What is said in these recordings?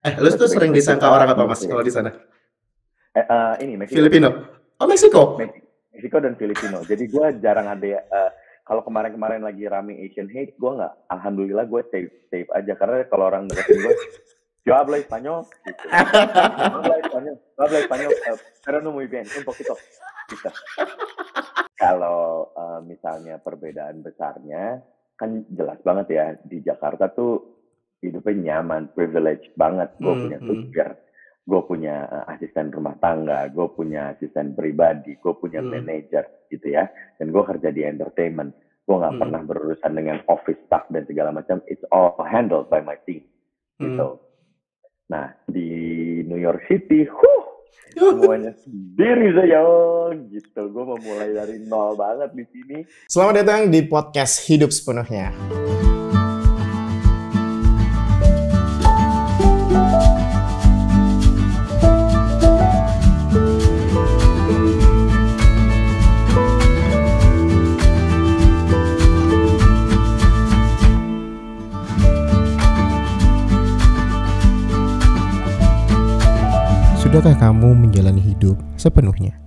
Lu tuh Pacific sering Rim disangka kita orang apa, Mas, ngikutin. kalau di sana? Ini Meksiko. Filipino? Oh, Meksiko? Meksiko dan Filipino. Jadi gue jarang ada kalau kemarin-kemarin lagi rame Asian hate, gue nggak, alhamdulillah gue safe aja, karena kalau orang deketin gue, yo habla español gitu. Habla español, pero no muy bien, un poquito. Gitu. Kalau misalnya perbedaan besarnya, kan jelas banget ya, di Jakarta tuh hidupnya nyaman, privilege banget. Gue punya supir, gue punya asisten rumah tangga, gue punya asisten pribadi, gue punya manajer gitu ya. Dan gue kerja di entertainment. Gue nggak pernah berurusan dengan office staff dan segala macam. It's all handled by my team. Gitu. Nah, di New York City, semuanya sendiri saya gitu. Gue mau mulai dari nol banget di sini. Selamat datang di podcast Hidup Sepenuhnya. Sudahkah kamu menjalani hidup sepenuhnya?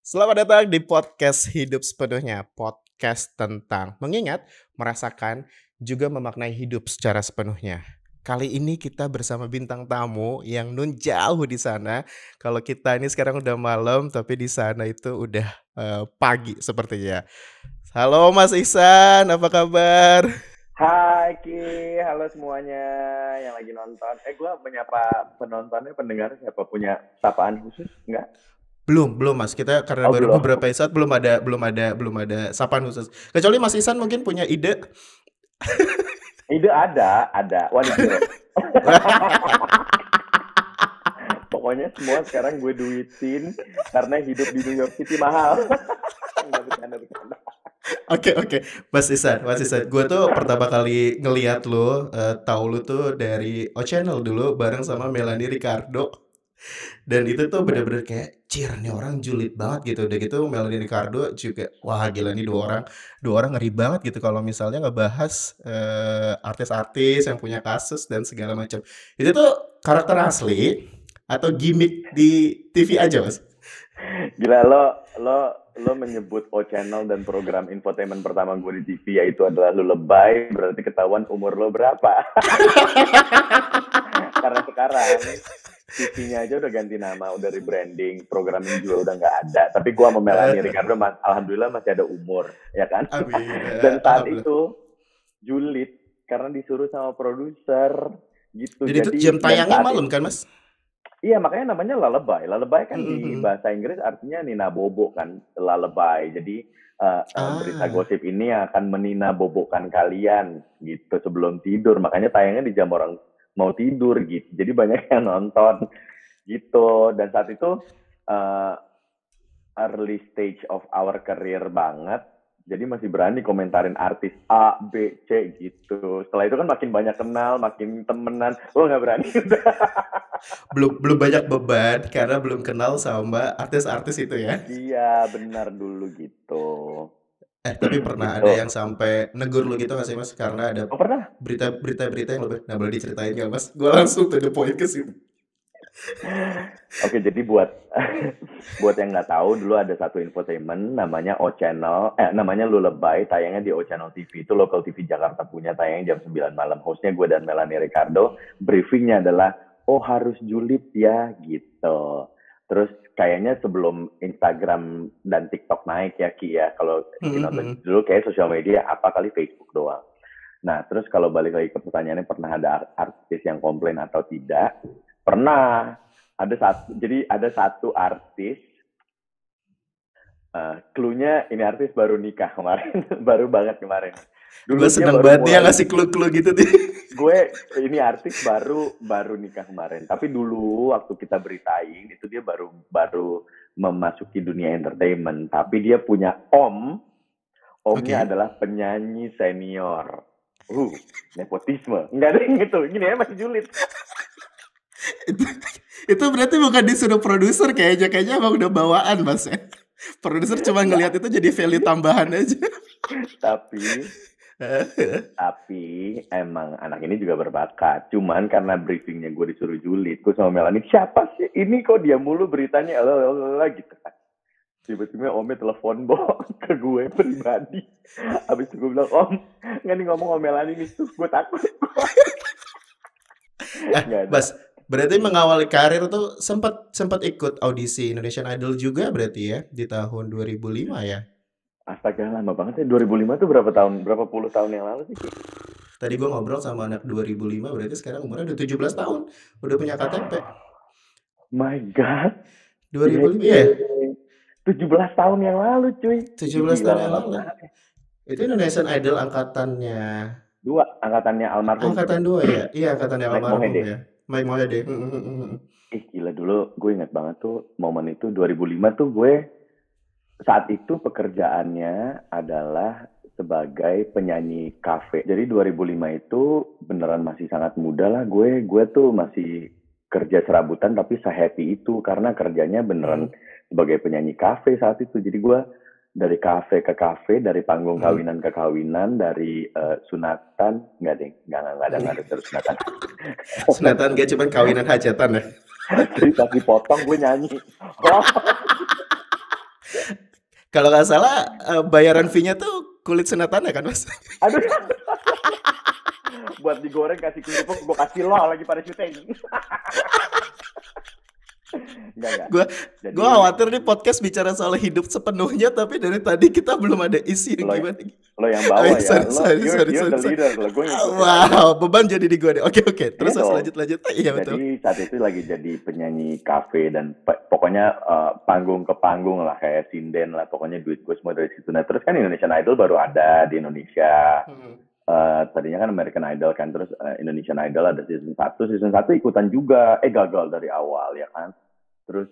Selamat datang di podcast Hidup Sepenuhnya, podcast tentang mengingat, merasakan, juga memaknai hidup secara sepenuhnya. Kali ini kita bersama bintang tamu yang nun jauh di sana. Kalau kita ini sekarang udah malam, tapi di sana itu udah pagi sepertinya. Halo Mas Ihsan, apa kabar? Hai Ki, halo semuanya yang lagi nonton. Gue menyapa penontonnya, pendengar siapa, punya sapaan khusus enggak? Belum Mas. Kita karena baru beberapa episode belum ada sapaan khusus. Kecuali Mas Ihsan mungkin punya ide. Ide ada. Waduh. Pokoknya semua sekarang gue duitin karena hidup di New York City mahal. Enggak bercanda. Oke. Mas Ihsan, gue tuh pertama kali ngeliat lo, tahu lo tuh dari O Channel dulu bareng sama Melanie Ricardo. Dan itu tuh bener-bener kayak, cir nih orang julid banget gitu. Udah gitu Melanie Ricardo juga, wah gila nih dua orang ngeri banget gitu kalau misalnya ngebahas artis-artis yang punya kasus dan segala macam. Itu tuh karakter asli atau gimmick di TV aja, Mas? Gila, lo menyebut O Channel dan program infotainment pertama gue di TV yaitu adalah Lu Lebay, berarti ketahuan umur lo berapa. Karena sekarang TV-nya aja udah ganti nama, udah rebranding, programnya juga udah nggak ada. Tapi gue sama Melanie Ricardo, alhamdulillah masih ada umur, ya kan? Amin. Dan saat itu julid karena disuruh sama produser gitu. Jadi jam tayangnya malam kan, Mas? Iya, makanya namanya lullaby. Lullaby kan di bahasa Inggris artinya nina bobo kan, lullaby. Jadi berita gosip ini akan menina bobokan kalian gitu sebelum tidur. Makanya tayangnya di jam orang mau tidur gitu. Jadi banyak yang nonton gitu. Dan saat itu early stage of our career banget. Jadi masih berani komentarin artis A, B, C gitu. Setelah itu kan makin banyak kenal, makin temenan. Nggak berani udah. belum banyak beban karena belum kenal sama artis-artis itu ya. Iya, benar dulu gitu. Tapi pernah gitu. ada yang sampai negur lu gitu nggak sih, Mas? Karena ada berita yang lebih, nah boleh diceritain nggak, Mas? Gue langsung to the point ke situ. Oke, jadi buat yang nggak tahu, dulu ada satu infotainment namanya O Channel, namanya Lu Lebay, tayangnya di O Channel TV. Itu local TV Jakarta punya, tayangnya jam 9 malam. Hostnya gue dan Melanie Ricardo. Briefingnya adalah, harus julid ya gitu. Terus kayaknya sebelum Instagram dan TikTok naik ya Ki ya, kalau nonton dulu kayak sosial media apa kali Facebook doang. Nah, terus kalau balik lagi ke pertanyaannya, pernah ada artis yang komplain atau tidak? Pernah. Ada satu artis, clue-nya ini artis baru nikah kemarin, baru banget kemarin. Gue seneng banget dia ngasih clue-clue gitu nih. Ini artis baru nikah kemarin. Tapi dulu waktu kita beritain itu dia baru memasuki dunia entertainment. Tapi dia punya omnya adalah penyanyi senior. Nepotisme. Enggak ada yang gitu. Gini ya, masih julid. Itu berarti bukan disuruh produser, kayaknya emang udah bawaan, Mas ya. Produser cuma ngelihat itu jadi value tambahan aja. Tapi Tapi emang anak ini juga berbakat. Cuman karena briefingnya gue disuruh julid, gue sama Melanie, siapa sih ini kok dia mulu beritanya, gitu kan. Tiba-tiba Omnya telepon ke gue pribadi. Habis itu gue bilang, Om, nggak nih ngomong Om Melanie nih, tuh gue takut. Nggak ada. Mas, berarti mengawali karir tuh sempat ikut audisi Indonesian Idol juga berarti ya di tahun 2005 ya? Astaga, lama banget ya. 2005 tuh berapa puluh tahun yang lalu sih? Tadi gue ngobrol sama anak 2005, berarti sekarang umurnya udah 17 tahun. Udah punya KTP. My God. 2005 ya? 17 tahun yang lalu, cuy. 17 tahun yang lalu. Banget. Itu Indonesian Idol angkatannya. Angkatannya almarhum. Angkatan 2 ya? Iya, angkatannya Mike almarhum Mohede. ya. Mike Mohede. Gila, dulu gue ingat banget tuh momen itu 2005 tuh gue saat itu pekerjaannya adalah sebagai penyanyi kafe. Jadi 2005 itu beneran masih sangat muda lah gue tuh masih kerja serabutan tapi se-happy itu karena kerjanya beneran sebagai penyanyi kafe saat itu. Jadi gue dari kafe ke kafe, dari panggung kawinan ke kawinan, dari sunatan, nggak ada terus sunatan. Sunatan gak cuma kawinan hajatan ya? Jadi pas dipotong gue nyanyi. Kalau nggak salah bayaran fee-nya tuh kulit sunatannya kan Mas? Aduh. Buat digoreng kasih kerupuk, gue kasih lo lagi pada syuting. Enggak. Gue khawatir nih podcast bicara soal hidup sepenuhnya, tapi dari tadi kita belum ada isi yang gimana. Lo yang bawa ya. Sorry. The leader. Gue wow, beban jadi di gue deh. Oke. Terus lanjut. Iya betul. Jadi saat itu lagi jadi penyanyi kafe dan pokoknya panggung ke panggung lah kayak sinden lah. Pokoknya duit gue semua dari situ. Nah terus kan Indonesian Idol baru ada di Indonesia. Tadinya kan American Idol kan, terus Indonesian Idol ada season 1 ikutan juga, gagal dari awal ya kan. Terus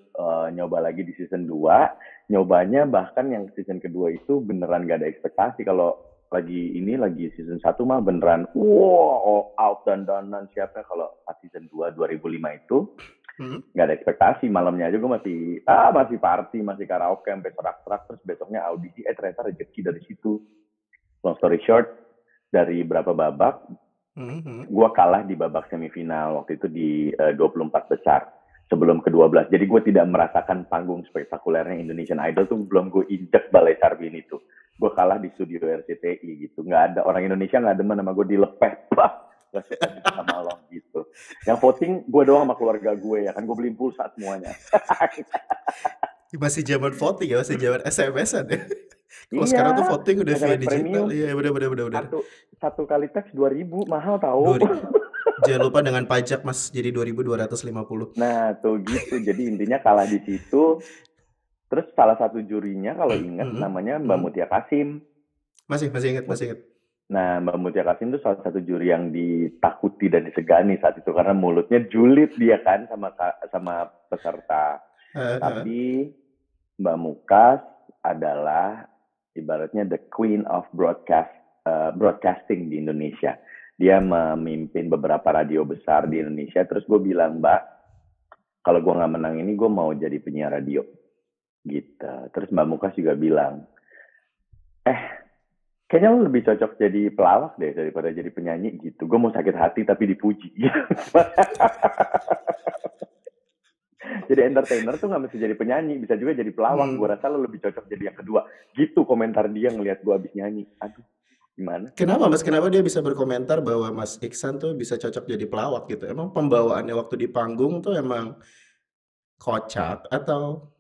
nyoba lagi di season 2, nyobanya bahkan yang season kedua itu beneran gak ada ekspektasi. Kalau lagi season 1 mah beneran out dan siapa. Kalau season 2 2005 itu gak ada ekspektasi. Malamnya aja gue masih party, masih karaoke sampai serak-serak, terus besoknya audisi, ternyata rezeki dari situ. Long story short, dari berapa babak, gue kalah di babak semifinal waktu itu di 24 besar sebelum ke-12. Jadi gue tidak merasakan panggung spektakulernya Indonesian Idol tuh belum gue injek Balai Sarbin itu. Gue kalah di studio RCTI gitu. Nggak ada orang Indonesia nggak demen sama gue, dilepeh. Gak suka sama lo gitu. Yang voting gue doang sama keluarga gue ya kan, gue beliin pulsa semuanya. Masih zaman voting ya, masih zaman SMS-an ya. Kalau sekarang tuh voting udah via digital. Iya, benar. Satu kali teks 2.000, mahal tahu. Jangan lupa dengan pajak Mas, jadi 2.250. Nah, tuh gitu. Jadi intinya kalah di situ. Terus salah satu jurinya kalau ingat namanya Mbak Mutia Kasim. Masih ingat. Nah, Mbak Mutia Kasim itu salah satu juri yang ditakuti dan disegani saat itu karena mulutnya julid dia kan sama peserta. Tapi Mbak Mukas adalah ibaratnya the queen of broadcasting di Indonesia. Dia memimpin beberapa radio besar di Indonesia. Terus gue bilang, Mbak, kalau gue nggak menang ini, gue mau jadi penyiar radio. Gitu. Terus Mbak Mukas juga bilang, kayaknya lo lebih cocok jadi pelawak deh daripada jadi penyanyi gitu. Gue mau sakit hati tapi dipuji. Gitu. Jadi entertainer tuh nggak mesti jadi penyanyi, bisa juga jadi pelawak. Gue rasa lo lebih cocok jadi yang kedua. Gitu komentar dia ngelihat gue abis nyanyi. Aduh, gimana? Kenapa Mas? Kenapa dia bisa berkomentar bahwa Mas Iksan tuh bisa cocok jadi pelawak gitu? Emang pembawaannya waktu di panggung tuh emang kocak atau?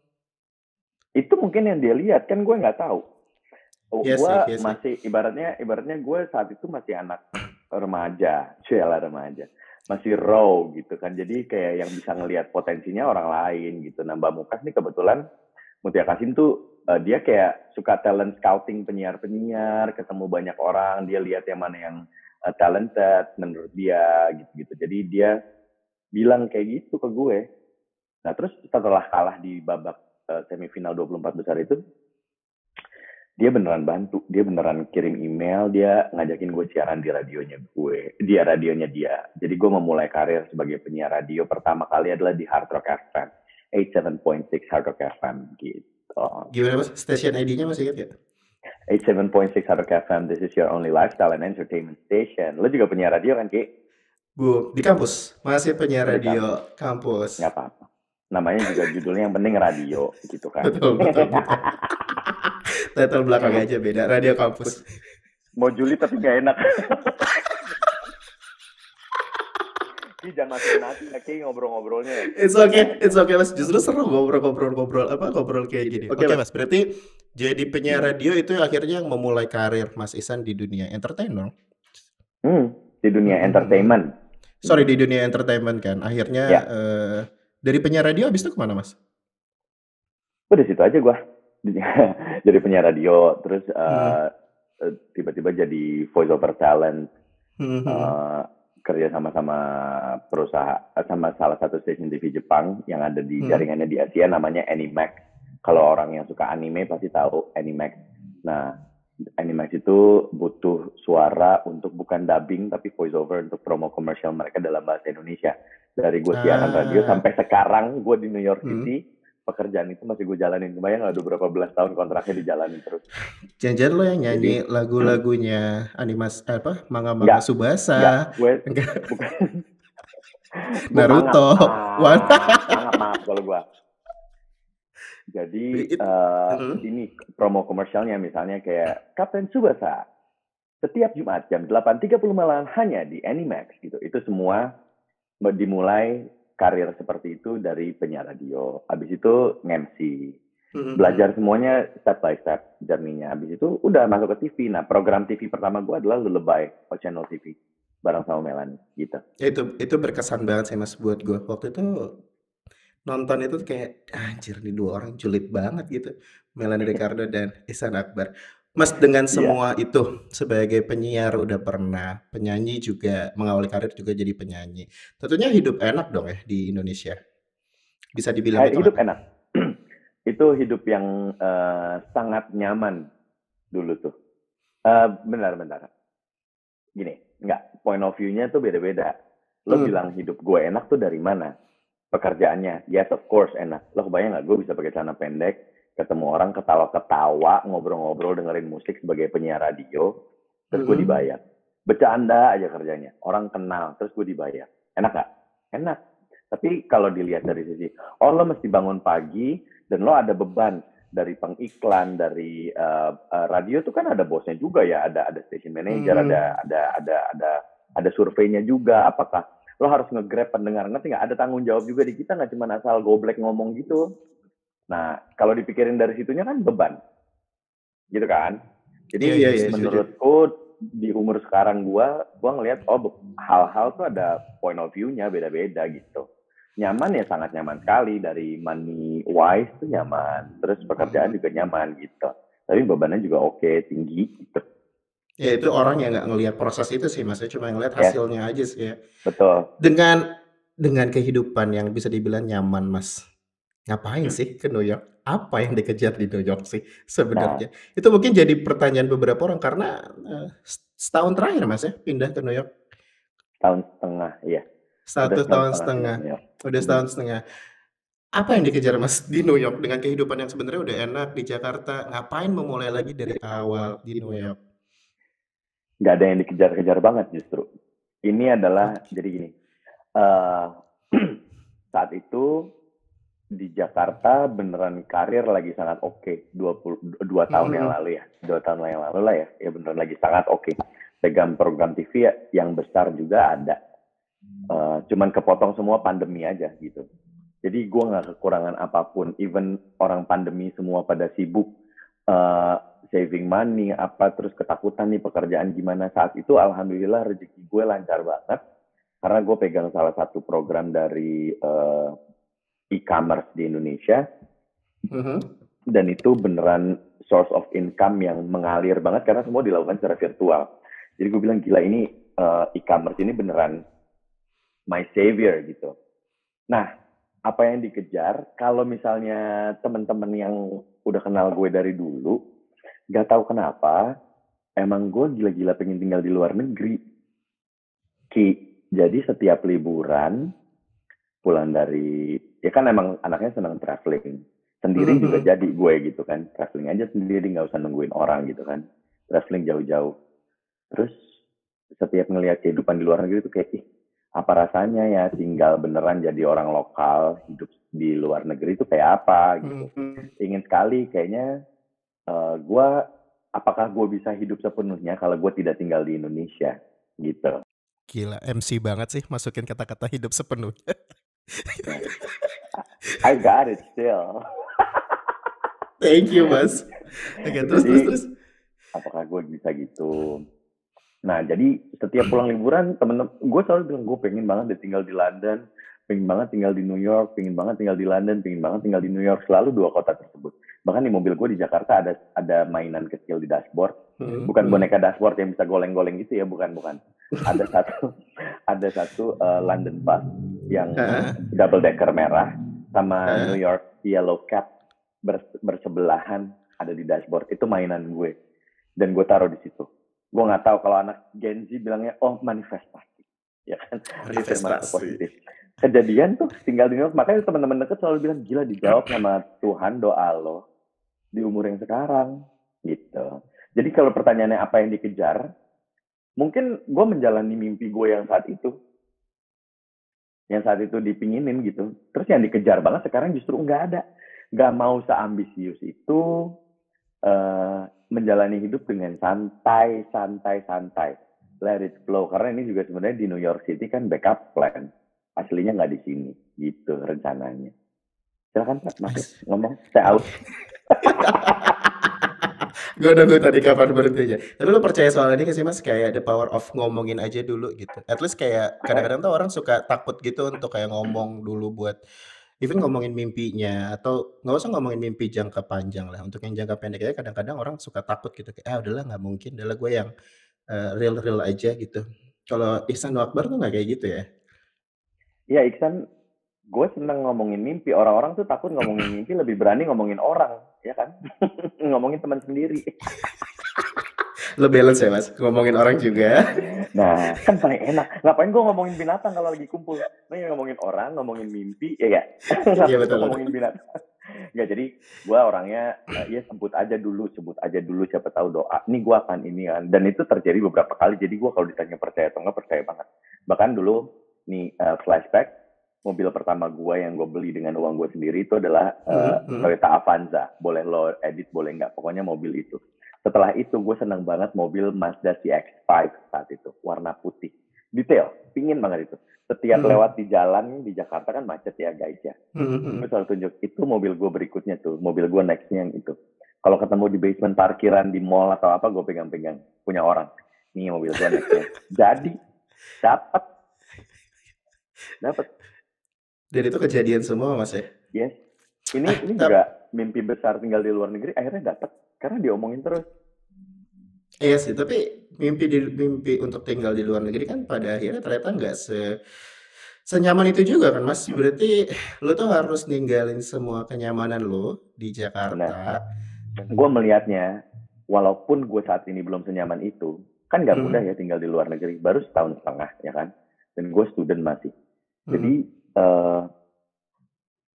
Itu mungkin yang dia lihat, kan gue nggak tahu. Yes, gue yes. masih ibaratnya gue saat itu masih anak remaja, remaja. Masih raw gitu kan, jadi kayak yang bisa ngelihat potensinya orang lain gitu. Nah Mbak Mukas nih kebetulan Mutia Kasim tuh dia kayak suka talent scouting penyiar, ketemu banyak orang, dia lihat yang mana yang talented menurut dia gitu. Jadi dia bilang kayak gitu ke gue. Nah terus setelah kalah di babak semifinal 24 besar itu, dia beneran bantu, dia beneran kirim email, dia ngajakin gue siaran di radionya dia. Jadi gue memulai karir sebagai penyiar radio pertama kali adalah di Hard Rock FM, 87.6 Hard Rock FM gitu. Gimana Mas? Station ID-nya masih ingat ya? 87.6 Hard Rock FM, this is your only lifestyle and entertainment station. Lo juga penyiar radio kan, Ki? Gue di kampus, masih penyiar Oh, di radio kampus. Nggak apa-apa. Namanya juga judulnya yang penting radio, gitu kan. Betul. Title belakangnya aja beda, radio kampus. Mau julid tapi nggak enak. Ki jangan mati Ki ngobrol-ngobrolnya. It's okay mas. Justru seru ngobrol kayak gini. Oke mas, berarti jadi penyiar radio itu akhirnya yang memulai karir Mas Ihsan di dunia entertainment. Di dunia entertainment. Sorry, di dunia entertainment kan. Akhirnya Ya. Dari penyiar radio abis itu kemana mas? Udah situ aja gue. Jadi penyiar radio, terus tiba-tiba jadi voice over talent. Kerja sama perusahaan, sama salah satu stasiun TV Jepang yang ada di jaringannya di Asia, namanya Animax. Kalau orang yang suka anime pasti tahu Animax. Nah, Animax itu butuh suara untuk bukan dubbing tapi voice over untuk promo komersial mereka dalam bahasa Indonesia. Dari gue siaran radio sampai sekarang gue di New York City, pekerjaan itu masih gue jalanin. Kebayang nggak, udah berapa belas tahun kontraknya dijalanin terus. Jangan-jangan lo yang nyanyi lagu-lagunya manga Tsubasa. Enggak, bukan. Naruto. Maaf kalau gue. Jadi ini promo komersialnya misalnya kayak Kapten Tsubasa setiap Jumat jam 8.30 malam hanya di Animax gitu. Itu semua dimulai karir seperti itu dari penyiar radio. Habis itu nge-MC. Belajar semuanya step by step journey-nya. Habis itu udah masuk ke TV. Nah, program TV pertama gue adalah Lullaby Channel TV bareng sama Melanie gitu. Itu berkesan banget sih mas buat gue. Waktu itu nonton itu kayak anjir nih dua orang julid banget gitu. Melanie Ricardo dan Ihsan Akbar. Mas dengan semua itu sebagai penyiar udah pernah, penyanyi juga mengawali karir juga jadi penyanyi. Tentunya hidup enak dong ya di Indonesia. Bisa dibilang hidup enak. Itu hidup yang sangat nyaman dulu tuh. Benar. Gini, enggak, point of view-nya tuh beda-beda. Lo bilang hidup gue enak tuh dari mana? Pekerjaannya, yes of course enak. Lo kebayang nggak gue bisa pakai celana pendek, ketemu orang ketawa-ketawa, ngobrol-ngobrol, dengerin musik sebagai penyiar radio, terus gue dibayar. Bercanda aja kerjanya. Orang kenal, terus gue dibayar. Enak nggak? Enak. Tapi kalau dilihat dari sisi, lo mesti bangun pagi, dan lo ada beban dari pengiklan, dari radio tuh kan ada bosnya juga ya, ada station manager, ada surveinya juga. Apakah lo harus nge-grab pendengar? Ngerti nggak? Ada tanggung jawab juga di kita, nggak cuma asal goblek ngomong gitu. Nah, kalau dipikirin dari situnya kan beban. Gitu kan? Jadi menurutku di umur sekarang gua ngelihat hal-hal tuh ada point of view-nya beda-beda gitu. Nyaman ya sangat nyaman sekali, dari money wise tuh nyaman. Terus pekerjaan juga nyaman gitu. Tapi bebannya juga oke, tinggi gitu. Ya itu orang yang nggak ngelihat proses itu sih mas, cuma ngelihat hasilnya aja sih ya. Betul. Dengan kehidupan yang bisa dibilang nyaman mas, ngapain sih ke New York? Apa yang dikejar di New York sih sebenarnya? Itu mungkin jadi pertanyaan beberapa orang karena setahun terakhir mas ya pindah ke New York. Setahun setengah, iya. Udah setahun setengah. Apa yang dikejar mas di New York dengan kehidupan yang sebenarnya udah enak di Jakarta? Ngapain memulai lagi dari awal di New York? Gak ada yang dikejar-kejar banget justru. Ini adalah jadi gini. Saat itu di Jakarta beneran karir lagi sangat oke. 2 tahun yang lalu ya. 2 tahun yang lalu lah ya. Ya beneran lagi sangat oke. Pegang program TV yang besar juga ada. Cuman kepotong semua pandemi aja gitu. Jadi gue gak kekurangan apapun. Even orang pandemi semua pada sibuk saving money, terus ketakutan nih pekerjaan gimana. Saat itu alhamdulillah rezeki gue lancar banget. Karena gue pegang salah satu program dari e-commerce di Indonesia. Dan itu beneran source of income yang mengalir banget karena semua dilakukan secara virtual. Jadi gue bilang gila ini e-commerce ini beneran my savior gitu. Nah, apa yang dikejar kalau misalnya teman-teman yang udah kenal gue dari dulu, gak tahu kenapa, emang gue gila-gila pengen tinggal di luar negeri. Jadi setiap liburan, pulang dari, ya kan emang anaknya senang traveling. Sendiri juga Mhm. jadi gue gitu kan. Traveling aja sendiri, nggak usah nungguin orang gitu kan. Traveling jauh-jauh. Terus setiap ngelihat kehidupan di luar negeri itu kayak, ih, apa rasanya ya tinggal beneran jadi orang lokal, hidup di luar negeri itu kayak apa gitu. Mhm. Ingin sekali kayaknya gue, apakah gue bisa hidup sepenuhnya kalau gue tidak tinggal di Indonesia gitu. Gila, MC banget sih masukin kata-kata hidup sepenuhnya. Ya. I got it still. Thank you, Mas. Oke, terus Jadi terus terus? apakah gue bisa gitu? Nah, jadi setiap pulang liburan, temen-temen gue selalu bilang gue pengen banget deh tinggal di London, pengen banget tinggal di New York, pengen banget tinggal di London, pengen banget tinggal di New York, selalu dua kota tersebut. Bahkan di mobil gue di Jakarta ada mainan kecil di dashboard, bukan Mhm. boneka dashboard yang bisa goleng-goleng gitu ya, bukan. Ada satu ada satu London bus yang Heeh. double decker merah sama New Heeh. York yellow cab bersebelahan ada di dashboard. Itu mainan gue dan gue taruh di situ. Gue nggak tahu kalau anak Gen Z bilangnya oh manifestasi, ya kan, afirmasi Manifestasi. positif. Kejadian tuh tinggal di New York, makanya teman-teman deket selalu bilang gila dijawab sama Tuhan doa lo di umur yang sekarang gitu. Jadi kalau pertanyaannya apa yang dikejar, mungkin gue menjalani mimpi gue yang saat itu dipinginin gitu. Terus yang dikejar banget sekarang justru nggak ada, nggak mau seambisius itu, menjalani hidup dengan santai. Let it flow. Karena ini juga sebenarnya di New York City kan backup plan. Aslinya nggak di sini, gitu rencananya. Silakan Pak, masuk ngomong. Saya out. Gue nunggu tadi kapan berhentinya. Tapi lu percaya soal ini gak sih, Mas? Kayak the power of ngomongin aja dulu gitu. At least kayak kadang-kadang tuh orang suka takut gitu untuk kayak ngomong dulu buat even ngomongin mimpinya atau nggak usah ngomongin mimpi jangka panjang lah. Untuk yang jangka pendek aja kadang-kadang orang suka takut gitu. Kayak, ah udahlah nggak mungkin. Udahlah gue yang real-real aja gitu. Kalau Ihsan Akbar tuh nggak kayak gitu ya? Iya Iksan, gue seneng ngomongin mimpi. Orang-orang tuh takut ngomongin mimpi, lebih berani ngomongin orang, ya kan? Ngomongin teman sendiri. Lo balance ya, Mas? Ngomongin orang juga. Nah, kan paling enak. Ngapain gue ngomongin binatang kalau lagi kumpul? Nah, ngomongin orang, ngomongin mimpi, ya ya. Iya Ngapain gue betul ngomongin betul. binatang? Nggak, jadi gue orangnya, ya sebut aja dulu, siapa tahu doa. Ini gue akan ini kan. Dan itu terjadi beberapa kali, jadi gue kalau ditanya percaya atau nggak, percaya banget. Bahkan dulu, nih flashback, mobil pertama gue yang gue beli dengan uang gue sendiri itu adalah Toyota Avanza. Boleh lo edit, boleh nggak. Pokoknya mobil itu. Setelah itu gue seneng banget mobil Mazda CX-5 saat itu, warna putih. Detail, pingin banget itu. Setiap lewat di jalan di Jakarta kan macet ya guys ya. Gue selalu tunjuk, itu mobil gue berikutnya tuh, mobil gue nextnya yang itu. Kalau ketemu di basement parkiran di mall atau apa, gue pegang-pegang. Punya orang, nih mobil gue nextnya. Jadi, dapat. Dan itu kejadian semua, Mas ya? Yes. Ini juga mimpi besar tinggal di luar negeri, akhirnya dapat. Karena diomongin terus. Iya sih, tapi mimpi untuk tinggal di luar negeri kan pada akhirnya ternyata nggak senyaman itu juga kan, Mas? Berarti lo tuh harus ninggalin semua kenyamanan lo di Benar. Jakarta. Gue melihatnya, walaupun gue saat ini belum senyaman itu, kan nggak mudah ya tinggal di luar negeri. Baru setahun setengah, ya kan? Dan gue student masih. Jadi,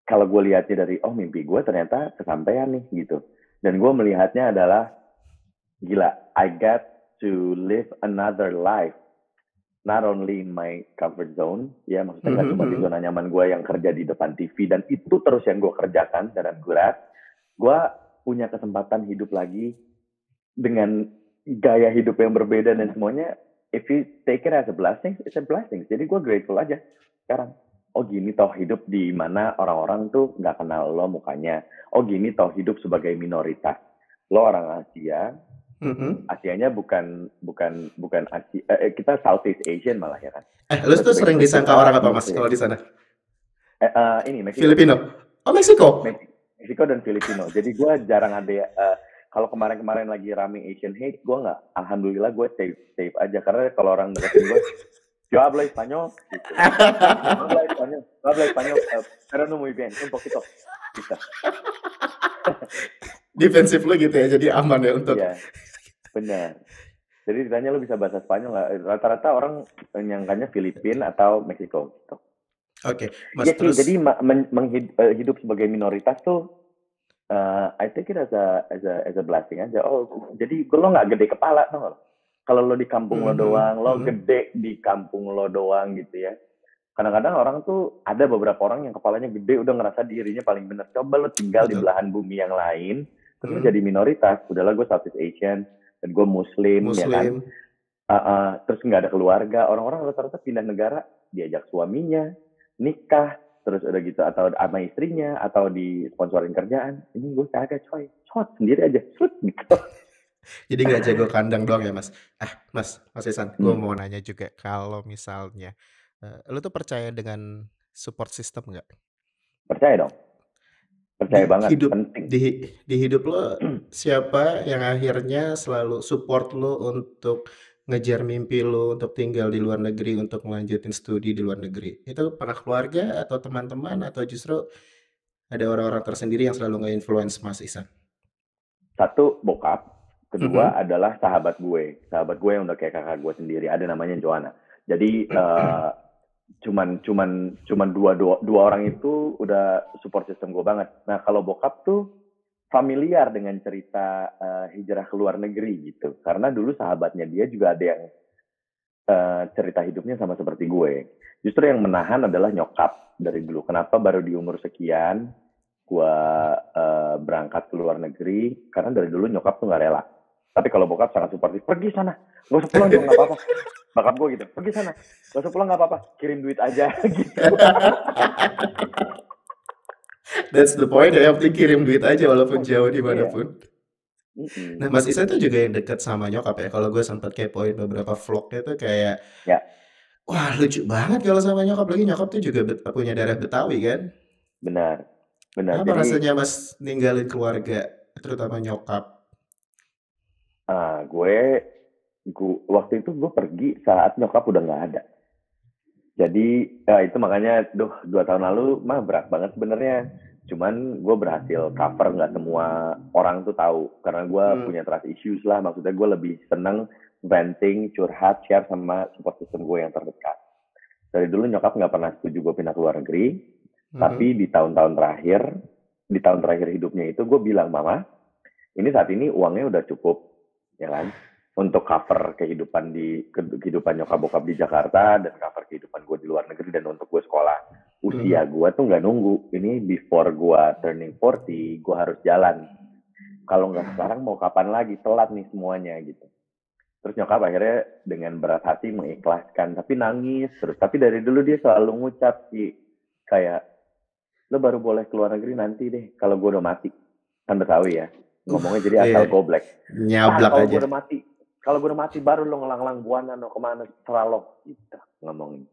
kalau gue lihatnya dari, oh mimpi gue ternyata kesampaian nih, gitu. Dan gue melihatnya adalah, gila, I got to live another life. Not only in my comfort zone, ya maksudnya nggak cuma di zona nyaman gue yang kerja di depan TV, dan itu terus yang gue kerjakan, dan gue punya kesempatan hidup lagi dengan gaya hidup yang berbeda dan semuanya. If you take it as a blessing, it's a blessing. Jadi gue grateful aja sekarang. Oh gini toh hidup di mana orang-orang tuh nggak kenal lo mukanya. Oh gini toh hidup sebagai minoritas. Lo orang Asia, Asianya bukan Asia, kita Southeast Asian malah ya kan. Lu tuh sering disangka orang apa, Mas, kalau di sana? Ini Meksiko. Filipino. Oh, Meksiko. Meksiko dan Filipino. Jadi gue jarang ada kalau kemarin lagi rame Asian hate, gue nggak. Alhamdulillah gue safe aja karena kalau orang deketin gue, yo habla español, gitu. Habla español, pero no muy bien, un poquito. Gitu. Defensif lo gitu ya, jadi aman ya untuk. Iya, benar. Jadi ditanya lo bisa bahasa Spanyol nggak? Rata-rata orang nyangkanya Filipina atau Meksiko. Gitu. Oke, Mas, ya, terus. Jadi hidup sebagai minoritas tuh I take it as a blessing aja. Oh, jadi lo nggak gede kepala, tau nggak lo? Kalau lo di kampung lo doang, lo gede di kampung lo doang gitu ya. Kadang-kadang orang tuh ada beberapa orang yang kepalanya gede udah ngerasa dirinya paling benar. Coba lo tinggal di Betul. belahan bumi yang lain, terus lo jadi minoritas. Udahlah gue Southeast Asian dan gue Muslim, ya kan. Muslim. Terus nggak ada keluarga. Orang-orang rata-rata pindah negara, diajak suaminya, nikah, terus udah gitu atau sama istrinya atau disponsorin kerjaan. Ini gue kagak coy, sendiri aja, gitu. Jadi nggak jago kandang doang ya, Mas? Mas Ihsan, gue mau nanya juga kalau misalnya lu tuh percaya dengan support system nggak? Percaya dong, percaya Di banget, hidup penting. di hidup lo siapa yang akhirnya selalu support lo untuk ngejar mimpi lo untuk tinggal di luar negeri, untuk melanjutin studi di luar negeri? Itu pernah keluarga atau teman-teman atau justru ada orang-orang tersendiri yang selalu nge-influence Mas Ihsan? Satu, bokap. Kedua adalah sahabat gue yang udah kayak kakak gue sendiri. Ada namanya Joanna. Jadi cuman dua orang itu udah support system gue banget. Nah kalau bokap tuh familiar dengan cerita hijrah ke luar negeri gitu. Karena dulu sahabatnya dia juga ada yang cerita hidupnya sama seperti gue. Justru yang menahan adalah nyokap dari dulu. Kenapa baru di umur sekian gue berangkat ke luar negeri? Karena dari dulu nyokap tuh nggak rela. Tapi kalau bokap sangat suportif, pergi sana, gak usah pulang juga nggak apa-apa. Bokap gue gitu, pergi sana, gak usah pulang nggak apa-apa, kirim duit aja gitu. That's the point ya, yang penting kirim duit aja walaupun jauh dimanapun. Nah Mas Ihsan tuh juga yang dekat sama nyokap ya. Kalau gue sempat kepoin beberapa vlognya tuh kayak, wah lucu banget kalau sama nyokap. Lagi nyokap tuh juga punya darah Betawi kan. Benar. Apa Jadi rasanya Mas ninggalin keluarga, terutama nyokap? Gue waktu itu gue pergi saat nyokap udah nggak ada. Jadi itu makanya 2 tahun lalu mah berat banget sebenarnya. Cuman gue berhasil cover, nggak semua orang tuh tahu karena gue punya trust issues lah. Maksudnya gue lebih seneng venting, curhat, share sama support system gue yang terdekat. Dari dulu nyokap nggak pernah setuju gue pindah ke luar negeri. Tapi di tahun-tahun terakhir hidupnya itu gue bilang, Mama, ini saat ini uangnya udah cukup, ya kan, untuk cover kehidupan nyokap bokap di Jakarta dan cover kehidupan gue di luar negeri dan untuk gue sekolah. Usia gue tuh nggak nunggu. Ini before gue turning 40, gue harus jalan. Kalau nggak sekarang mau kapan lagi? Telat nih semuanya gitu. Terus nyokap akhirnya dengan berat hati mengikhlaskan, tapi nangis terus. Tapi dari dulu dia selalu ngucap sih kayak, lo baru boleh keluar negeri nanti deh kalau gue udah mati. Kan Betawi ya. Ngomongnya jadi asal goblek. Nyablak aja. Kalau gue udah mati baru lo ngelang-lang buana no kemana terserah lo. Gitu ngomongin.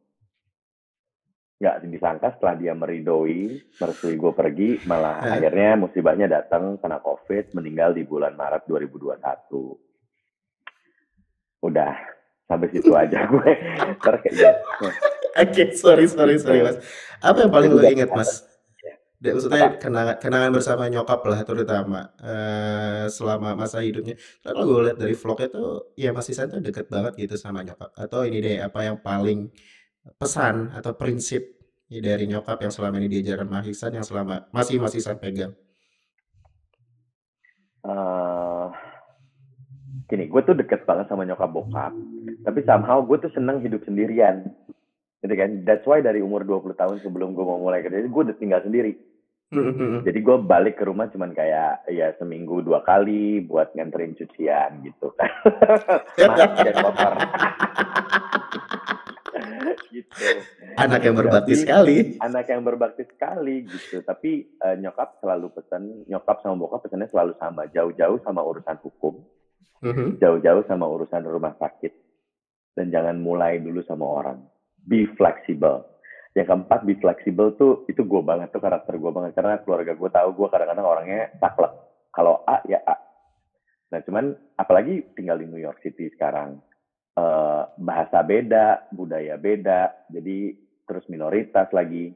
Nggak disangka setelah dia merestui gue pergi, malah akhirnya musibahnya datang, kena COVID, meninggal di bulan Maret 2021. Udah sampai situ aja gue. Oke, sorry Mas. Apa yang paling lo ingat Mas? Maksudnya kenangan bersama nyokap lah terutama selama masa hidupnya. Kalau gue lihat dari vlognya tuh ya Mas Ihsan tuh deket banget gitu sama nyokap. Atau ini deh apa yang paling pesan atau prinsip dari nyokap yang selama ini diajarkan Mas Ihsan yang selama masih Mas Ihsan pegang? Gini, gue tuh deket banget sama nyokap bokap. Tapi somehow gue tuh seneng hidup sendirian. Gitu kan? That's why dari umur 20 tahun sebelum gue mau mulai kerja, gue udah tinggal sendiri. Jadi gue balik ke rumah cuman kayak ya seminggu 2 kali buat nganterin cucian gitu kan. Cucian kotor. Gitu. Anak yang berbakti sekali gitu. Tapi nyokap sama bokap pesannya selalu sama. Jauh-jauh sama urusan hukum. Jauh-jauh sama urusan rumah sakit. Dan jangan mulai dulu sama orang. Be flexible. Yang keempat, be flexible tuh, itu gue banget tuh, karakter gue banget. Karena keluarga gue tahu gue kadang-kadang orangnya saklek. Kalau A, ya A. Nah, cuman apalagi tinggal di New York City sekarang. Bahasa beda, budaya beda. Jadi, terus minoritas lagi.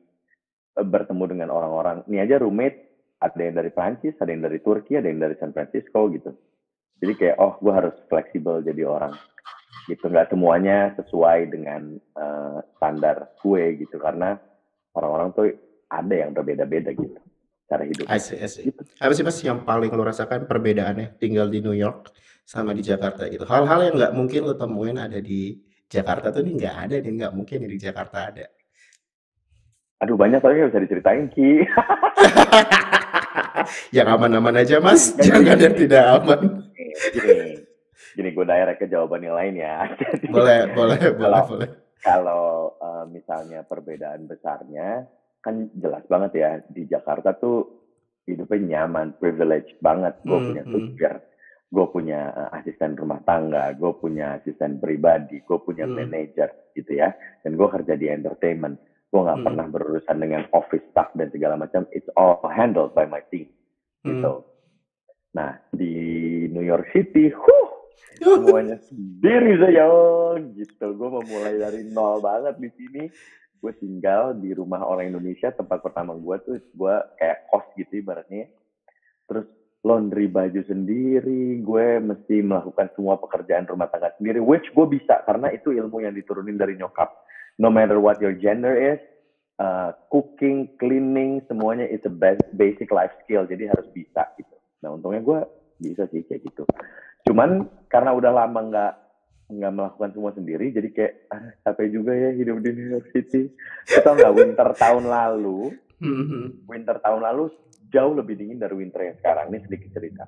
Bertemu dengan orang-orang. Ini aja roommate, ada yang dari Prancis, ada yang dari Turki, ada yang dari San Francisco gitu. Jadi kayak, gue harus fleksibel jadi orang. Gitu, nggak semuanya sesuai dengan standar gue gitu, karena orang-orang tuh ada yang berbeda-beda gitu. cara hidup. I see. Gitu. Apa sih Mas yang paling lo rasakan perbedaannya tinggal di New York sama di Jakarta gitu? Hal-hal yang nggak mungkin lo temuin ada di Jakarta tuh nih nggak ada nih, nggak mungkin nih di Jakarta ada. Aduh banyak tapi nggak bisa diceritain Ki. Yang aman-aman aja Mas, Nggak, jangan gini, yang tidak aman. gini gue direct ke jawaban yang lain ya. Jadi, Boleh. Kalau misalnya perbedaan besarnya kan jelas banget ya, di Jakarta tuh hidupnya nyaman, privilege banget. Gue punya supir, gue punya asisten rumah tangga, gue punya asisten pribadi, gue punya manajer gitu ya. Dan gue kerja di entertainment. Gue nggak pernah berurusan dengan office staff dan segala macam. It's all handled by my team. Gitu. Nah di New York City, semuanya sendiri saya gitu. Gue memulai dari nol banget di sini. Gue tinggal di rumah orang Indonesia, tempat pertama gue tuh gue kayak kos gitu ibaratnya. Terus laundry baju sendiri, gue mesti melakukan semua pekerjaan rumah tangga sendiri, which gue bisa karena itu ilmu yang diturunin dari nyokap. No matter what your gender is, cooking, cleaning, semuanya is a basic life skill, jadi harus bisa gitu. Nah untungnya gue bisa sih kayak gitu. Cuman karena udah lama nggak melakukan semua sendiri, jadi kayak capek juga ya hidup di New York City. Kita nggak winter tahun lalu jauh lebih dingin dari winter yang sekarang. Ini sedikit cerita.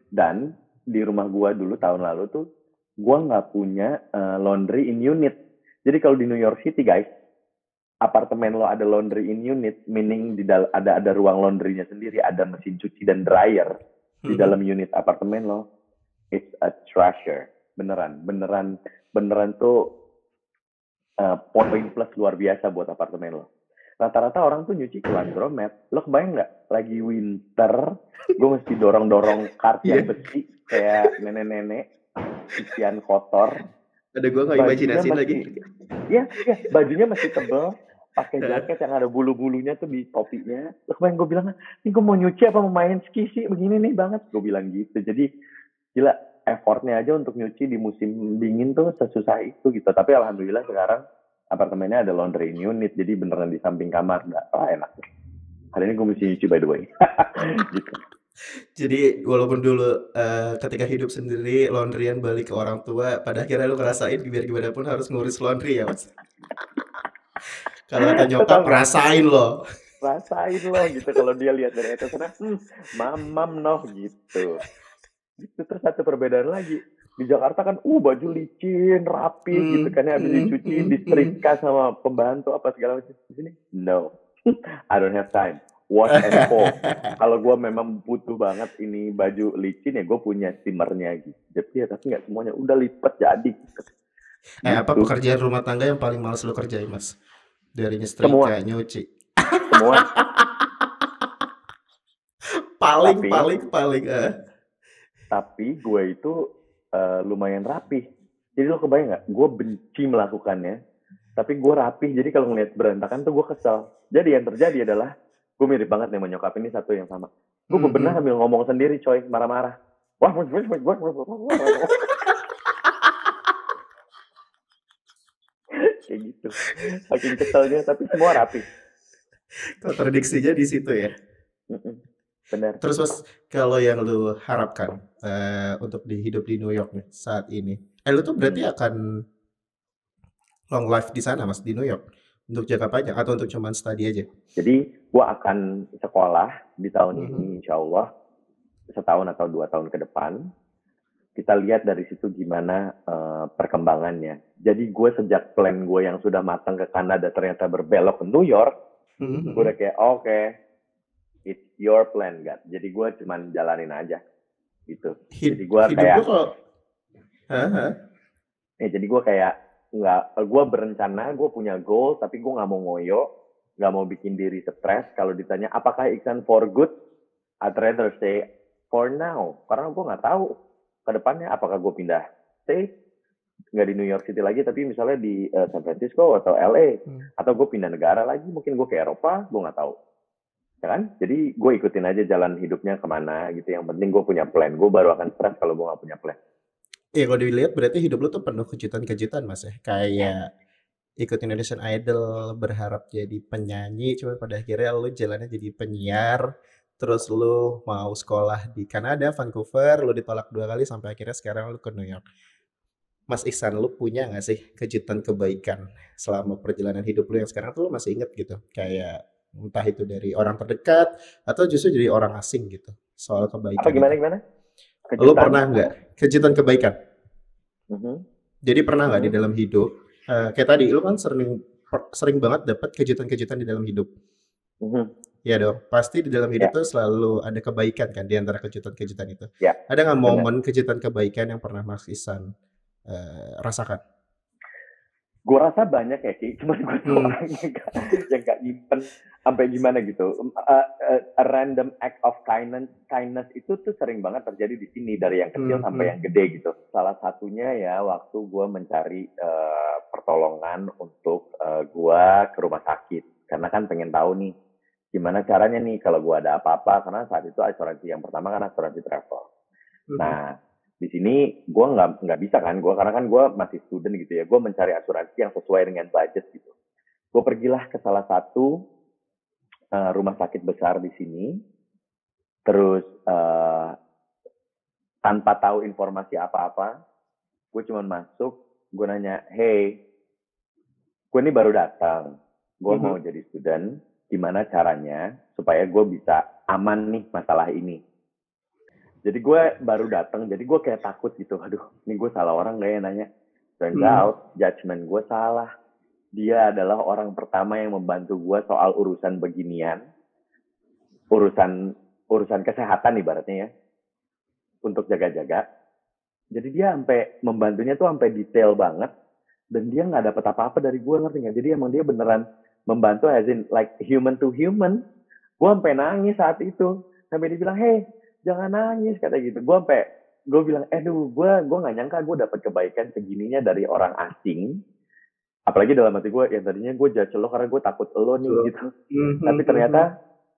Dan di rumah gua dulu tahun lalu tuh gua nggak punya laundry in unit. Jadi kalau di New York City guys, apartemen lo ada laundry in unit, meaning ada ruang laundrynya sendiri, ada mesin cuci dan dryer di dalam unit apartemen lo. It's a treasure. Beneran tuh poin plus luar biasa buat apartemen lo. Rata-rata orang tuh nyuci ke laundromat. Lo kebayang nggak? Lagi winter, gue mesti dorong-dorong kart yang besi kayak nenek-nenek, cucian kotor. Ada gue nggak imajinasi lagi. Iya, bajunya masih tebel, pakai jaket yang ada bulu-bulunya tuh di topinya. Lo kebayang, gue bilang, ini gue mau nyuci apa mau main ski sih? Begini nih banget. Gue bilang gitu. Jadi gila, effortnya aja untuk nyuci di musim dingin tuh sesusah itu gitu. Tapi alhamdulillah sekarang apartemennya ada laundry in unit, jadi beneran di samping kamar. Enak. Hari ini gue mesti nyuci by the way. Gitu. Jadi walaupun dulu ketika hidup sendiri laundryan balik ke orang tua, pada akhirnya lu ngerasain biar gimana pun harus ngurus laundry ya Mas. Kalau kata nyokap rasain lo gitu. Kalau dia lihat dari atas sana, mamam noh gitu. Itu terus satu perbedaan lagi. Di Jakarta kan baju licin, rapi gitu kan ya, habis dicuci, disetrika sama pembantu apa segala macam. Di sini no. I don't have time. Wash and fold. Kalau gue memang butuh banget ini baju licin ya gue punya steamernya gitu. Jadi ya tapi nggak semuanya udah lipat jadi. Gitu. Apa pekerjaan rumah tangga yang paling males lo kerjain Mas? Dari nyetrika, nyuci. Semua. paling. Tapi gue itu lumayan rapih. Jadi lo kebayang nggak? Gue benci melakukannya. Tapi gue rapih. Jadi kalau ngeliat berantakan tuh gue kesel. Jadi yang terjadi adalah gue mirip banget nih sama nyokap, ini satu yang sama. Gue bebenah sambil ngomong sendiri coy, marah-marah. Kayak gitu. Saking keselnya, tapi semua rapih. Kontradiksinya di situ ya. Benar. Terus Mas, kalau yang lu harapkan untuk hidup di New York nih saat ini, lu tuh berarti akan long life di sana Mas, di New York untuk jangka panjang atau untuk cuman study aja? Jadi gua akan sekolah di tahun ini insya Allah 1 tahun atau 2 tahun ke depan. Kita lihat dari situ gimana perkembangannya. Jadi gue sejak plan gue yang sudah matang ke Kanada ternyata berbelok ke New York, gue udah kayak oke. It's your plan, God. Jadi gue cuman jalanin aja, gitu. Jadi gue kayak, jadi gue kayak gue berencana, gue punya goal, tapi gue nggak mau ngoyo, nggak mau bikin diri stres. Kalau ditanya apakah Iksan for good, I'd rather say for now, karena gue nggak tahu kedepannya apakah gue pindah state, nggak di New York City lagi, tapi misalnya di San Francisco atau LA, atau gue pindah negara lagi, mungkin gue ke Eropa, gue nggak tahu. Ya kan? Jadi gue ikutin aja jalan hidupnya kemana gitu. Yang penting gue punya plan. Gue baru akan stres kalau gue gak punya plan. Iya, kalau dilihat berarti hidup lu tuh penuh kejutan-kejutan Mas ya. Kayak ikut Indonesian Idol, berharap jadi penyanyi, cuman pada akhirnya lu jalannya jadi penyiar, terus lu mau sekolah di Kanada, Vancouver, lu ditolak 2 kali sampai akhirnya sekarang lu ke New York. Mas Ihsan, lu punya nggak sih kejutan kebaikan selama perjalanan hidup lu yang sekarang tuh lu masih inget gitu? Kayak entah itu dari orang terdekat atau justru dari orang asing gitu soal Apa kebaikan itu. gimana? Lu Kejutan? pernah nggak kejutan kebaikan? Mhm, Jadi pernah nggak di mhm, dalam hidup kayak tadi lu kan sering banget dapat kejutan-kejutan di dalam hidup. mhm. Ya dong, pasti di dalam hidup Ya, tuh selalu ada kebaikan kan di antara kejutan-kejutan itu. ya, Ada nggak benar. momen kejutan kebaikan yang pernah Mas Ihsan rasakan? Gue rasa banyak ya sih, cuman gue tuh Hmm. orang yang gak nyimpen sampai gimana gitu. A random act of kindness itu tuh sering banget terjadi di sini dari yang kecil Hmm. sampai yang gede gitu. Salah satunya ya waktu gue mencari pertolongan untuk gue ke rumah sakit, karena kan pengen tahu nih gimana caranya nih kalau gue ada apa-apa, karena saat itu asuransi yang pertama kan asuransi travel. Hmm. Nah, di sini gue nggak bisa kan, gue karena kan gue masih student gitu ya, gue mencari asuransi yang sesuai dengan budget gitu. Gue pergilah ke salah satu rumah sakit besar di sini, terus tanpa tahu informasi apa-apa, gue cuma masuk, gue nanya, hey, gue ini baru datang, gue mau Hmm. jadi student, gimana caranya supaya gue bisa aman nih masalah ini. Jadi gue baru datang, jadi gue kayak takut gitu. Aduh, ini gue salah orang gak ya nanya. Turns Hmm. out, judgement gue salah. Dia adalah orang pertama yang membantu gue soal urusan beginian. Urusan kesehatan ibaratnya ya. Untuk jaga-jaga. Jadi dia sampai membantunya tuh sampai detail banget. Dan dia gak dapet apa-apa dari gue, ngerti gak? Jadi emang dia beneran membantu as in like human to human. Gue sampai nangis saat itu. Sampai dia bilang, hey, jangan nangis, kata gitu. Gue bilang, gue nggak nyangka gue dapet kebaikan segininya dari orang asing. Apalagi dalam hati gue, yang tadinya gue judge lo karena gue takut lo nih Betul. gitu. Tapi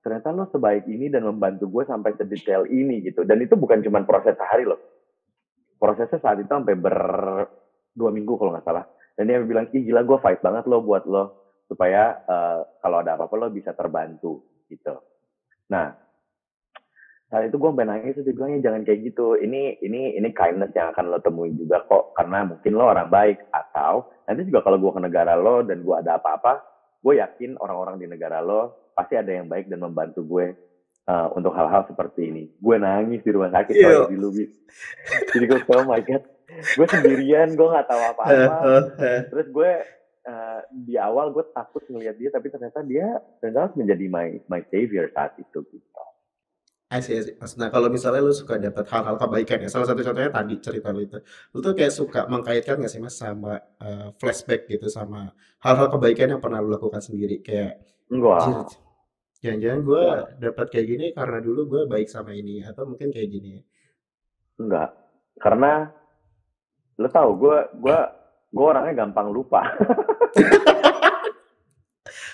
ternyata lo sebaik ini dan membantu gue sampai sedetail ini gitu. Dan itu bukan cuma proses sehari loh. Prosesnya saat itu sampai 2 minggu kalau nggak salah. Dan dia bilang, ih gila gue fight banget lo buat lo supaya kalau ada apa-apa lo bisa terbantu gitu. Nah, saat itu gue sampai nangis, terus dia bilangnya jangan kayak gitu, ini kindness yang akan lo temuin juga kok, karena mungkin lo orang baik, atau nanti juga kalau gue ke negara lo dan gue ada apa-apa, gue yakin orang-orang di negara lo pasti ada yang baik dan membantu gue untuk hal-hal seperti ini. Gue nangis di rumah sakit Iya. di Lubi. Jadi gue oh my god, gue sendirian, gue nggak tahu apa-apa. Terus gue di awal gue takut ngeliat dia, tapi ternyata dia menjadi my savior saat itu gitu. Asik. Mas, nah kalau misalnya lu suka dapat hal-hal kebaikan ya, salah satu contohnya tadi cerita lu itu. Lu tuh kayak suka mengkaitkan nggak sih Mas sama flashback gitu sama hal-hal kebaikan yang pernah lu lakukan sendiri kayak jir, Enggak. jangan-jangan gue Enggak. dapat kayak gini karena dulu gue baik sama ini atau mungkin kayak gini. Enggak. Karena lo tau gue orangnya gampang lupa.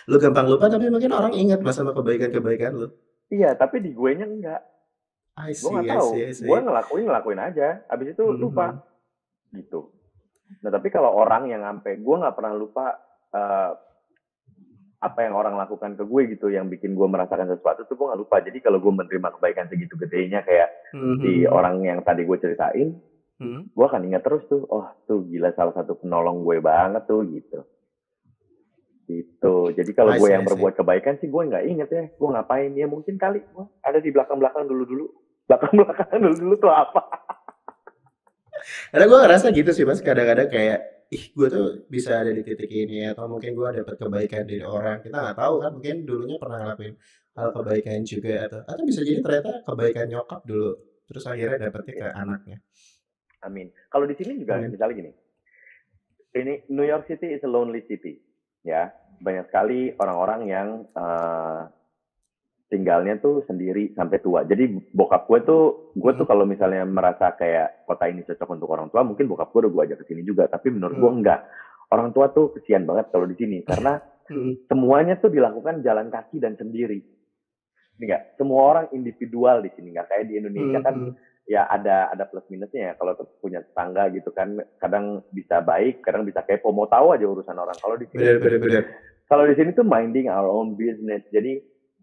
Lu gampang lupa tapi mungkin orang ingat Mas sama kebaikan-kebaikan lu. Iya, tapi di gue nya enggak. I Gue nggak see, I tahu. see, I Gue see. ngelakuin aja. Abis itu Mhm. lupa gitu. Nah tapi kalau orang yang sampai gue nggak pernah lupa apa yang orang lakukan ke gue gitu, yang bikin gue merasakan sesuatu tuh gue nggak lupa. Jadi kalau gue menerima kebaikan segitu gedenya kayak si Mhm. orang yang tadi gue ceritain, Mhm. gue akan ingat terus tuh. Oh tuh gila, salah satu penolong gue banget tuh gitu. Gitu. Jadi kalau I gue see, yang I see. berbuat kebaikan sih gue nggak inget ya. Gue ngapain ya, mungkin kali gue ada di belakang-belakang dulu-dulu. Belakang-belakang dulu-dulu tuh apa? Karena gue ngerasa gitu sih Mas, kadang-kadang kayak ih gue tuh bisa ada di titik ini atau mungkin gue dapat kebaikan dari orang kita nggak tahu kan mungkin dulunya pernah ngelakuin hal kebaikan juga atau bisa jadi ternyata kebaikan nyokap dulu terus akhirnya dapetnya ke Ya, anaknya. amin. Kalau di sini juga Amin. misalnya gini. Ini New York City is a lonely city. Ya, banyak sekali orang-orang yang tinggalnya tuh sendiri sampai tua. Jadi bokap gue tuh kalau misalnya merasa kayak kota ini cocok untuk orang tua, mungkin bokap gue udah gue ajak ke sini juga. Tapi menurut gue enggak. Orang tua tuh kesian banget kalau di sini karena semuanya tuh dilakukan jalan kaki dan sendiri. Enggak, semua orang individual di sini, nggak kayak di Indonesia kan ya ada plus minusnya ya. Kalau punya tetangga gitu kan, kadang bisa baik, kadang bisa kepo, mau tahu aja urusan orang. Kalau di sini Bener. kalau di sini tuh minding our own business. Jadi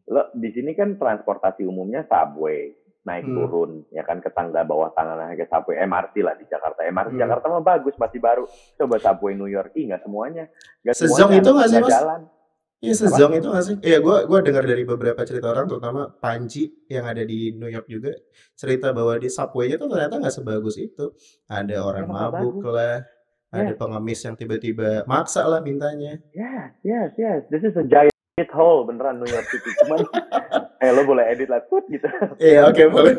lo di sini kan transportasi umumnya subway, naik turun ya kan, ke tangga bawah tangan naik ke subway, MRT lah di Jakarta. MRT Jakarta mah bagus, masih baru. Coba subway New York, nggak semuanya. Nggak Sezong semuanya itu nggak sih, nggak Mas? jalan. Iya, sezong itu nggak sih? Iya, gua dengar dari beberapa cerita orang, terutama Panji yang ada di New York juga, cerita bahwa di subway-nya tuh ternyata nggak sebagus itu. Ada orang Emang nggak mabuk bagus. lah, ada Yes, pengemis yang tiba-tiba maksa lah mintanya. yes. This is a giant hole beneran New York City. Cuman, lo boleh edit lah, put gitu. Iya, oke, boleh.